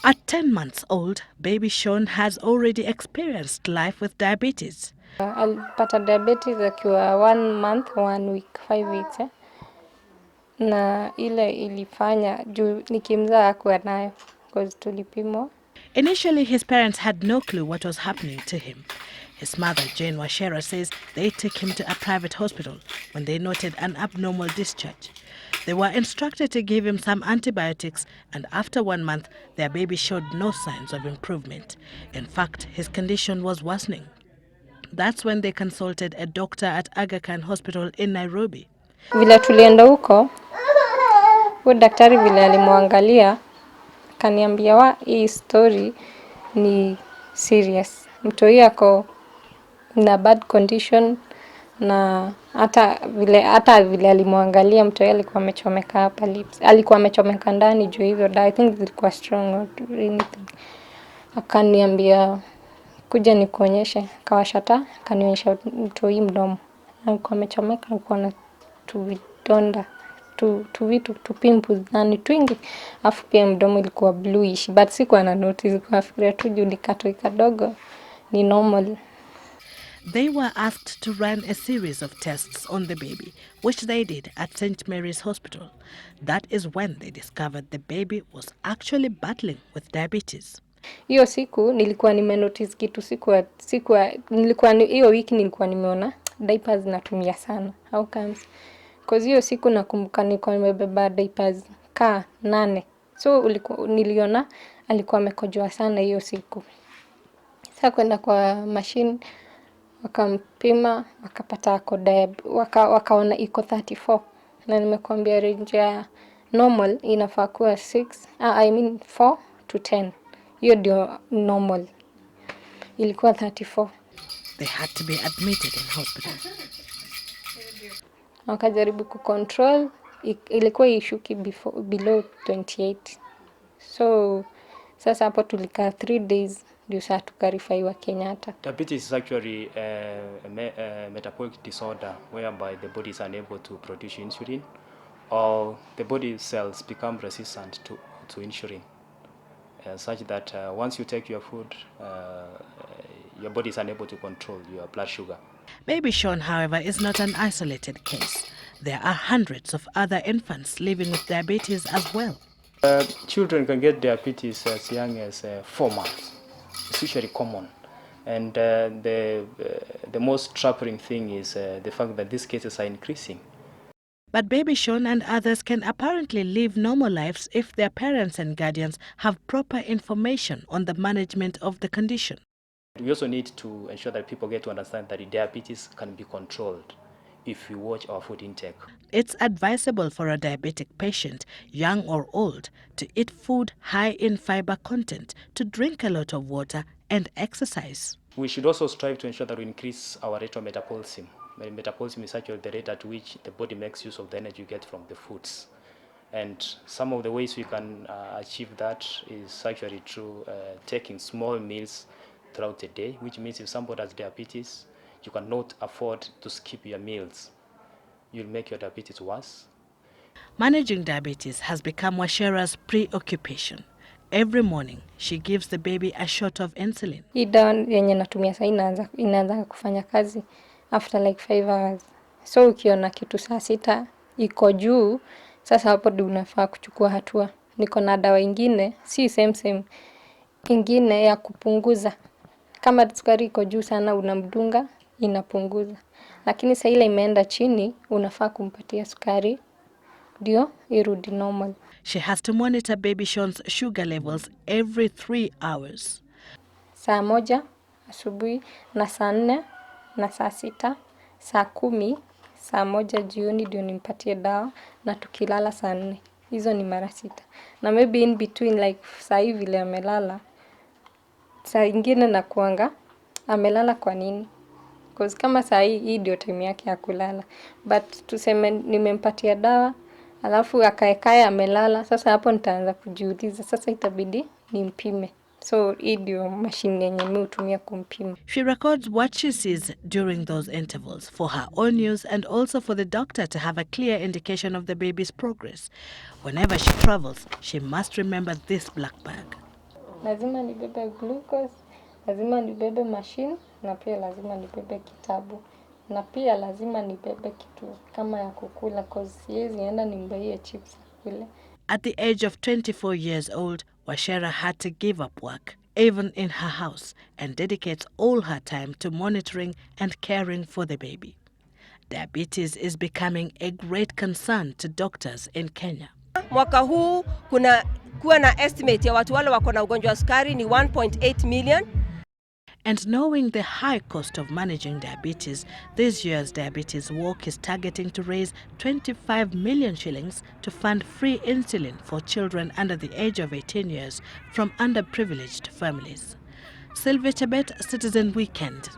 At 10 months old, baby Sean has already experienced life with diabetes. Alipata diabetes akiwa 1 month, 1 week, 5 weeks. Na ile ilifanya juu nikimzaa hakuwa nayo because tulipimwa. Initially, his parents had no clue what was happening to him. His mother, Jane Washera, says they took him to a private hospital when they noted an abnormal discharge. They were instructed to give him some antibiotics, and after 1 month, their baby showed no signs of improvement. In fact, his condition was worsening. That's when they consulted a doctor at Aga Khan Hospital in Nairobi. Vile tulienda huko, huyo daktari vile alimwangalia, kaniambia hii story ni serious. Mtoi ako na bad condition, na hata vile alimwangalia mtoi alikuwa amechomeka hapa lips. Alikuwa amechomeka ndani juu hivyo. I think zilikuwa strong or anything. Akaniambia kuja nikuonyeshe, kawasha taa, kanionyesha mtoi mdomo. Alikuwa amechomeka, alikuwa na tuvidonda, tu pimples ndani twingi. Afu pia mdomo ilikuwa bluish, but sikuwa na notice, kwa fikiria tu juu likatoi kadogo ni normal. They were asked to run a series of tests on the baby, which they did at St. Mary's Hospital. That is when they discovered the baby was actually battling with diabetes. Hiyo siku nilikuwa nimenotice kitu, hiyo wiki nilikuwa nimeona diapers natumia sana. How comes? Because hiyo siku nakumbuka nilikuwa nimebeba diapers 8. So niliona alikuwa amekojoa sana hiyo siku. Sasa kwenda kwa machine, wakampima, wakapata wakaona iko 34. Na nimekuambia range ya normal inafaa kuwa 4 to 10. Hiyo ndio normal. Ilikuwa 34. They had to be admitted in hospital. Wakajaribu kucontrol, ilikuwa ishuki below 28. So sasa hapo tulikaa 3 days ndio saa tukarifaiwa Kenyatta. Diabetes is actually a metabolic disorder whereby the body is unable to produce insulin, or the body cells become resistant to insulin, such that once you take your food, your body is unable to control your blood sugar. Baby Sean, however, is not an isolated case. There are hundreds of other infants living with diabetes as well. Children can get diabetes as young as 4 months. It's usually common. And the most troubling thing is the fact that these cases are increasing. But baby Sean and others can apparently live normal lives if their parents and guardians have proper information on the management of the condition. We also need to ensure that people get to understand that diabetes can be controlled if we watch our food intake. It's advisable for a diabetic patient, young or old, to eat food high in fiber content, to drink a lot of water, and exercise. We should also strive to ensure that we increase our rate of metabolism. Metabolism is actually the rate at which the body makes use of the energy you get from the foods. And some of the ways we can achieve that is actually through taking small meals throughout the day, which means if somebody has diabetes, you cannot afford to skip your meals. You'll make your diabetes worse. Managing diabetes has become Washera's preoccupation. Every morning, she gives the baby a shot of insulin. Hii dawa yenye natumia sasa inaanza kufanya kazi after like 5 hours. So ukiona kitu saa 6 iko juu, sasa hapo ndio unafaa kuchukua hatua. Niko na dawa ingine, si same ingine ya kupunguza. Kama sukari iko juu sana unamdunga, inapunguza. Lakini sasa ile imeenda chini, unafaa kumpatia sukari ndio irudi normal. She has to monitor baby Sean's sugar levels every 3 hours. Saa 1 asubuhi na saa 4 na saa 6, saa 10, saa 1 jioni ndio nimpatie dawa, na tukilala saa 4. Hizo ni mara 6. Na maybe in between like saa hivi vile amelala, saa ingine na kuanga amelala kwa nini? Because kama saa hii ndio time yake ya kulala. But tuseme nimempatia dawa, alafu akaekaya amelala, sasa hapo nitaanza kujiuliza, sasa itabidi nimpime. So hii ndio mashine yenye mimi hutumia kumpima. She records what she sees during those intervals for her own use and also for the doctor to have a clear indication of the baby's progress. Whenever she travels, she must remember this black bag. Lazima nibebe glucose, lazima nibebe machine, na pia lazima nibebe kitabu. Na pia lazima nibebe kitu kama ya kukula, cause siwezi enda nimbaie chips kule. At the age of 24 years old, Wachera had to give up work, even in her house, and dedicates all her time to monitoring and caring for the baby. Diabetes is becoming a great concern to doctors in Kenya. Mwaka huu kuwa na estimate ya watu wale wako na ugonjwa wa sukari ni 1.8 million. And knowing the high cost of managing diabetes, this year's Diabetes Walk is targeting to raise 25 million shillings to fund free insulin for children under the age of 18 years from underprivileged families. Sylvia Chebet, Citizen Weekend.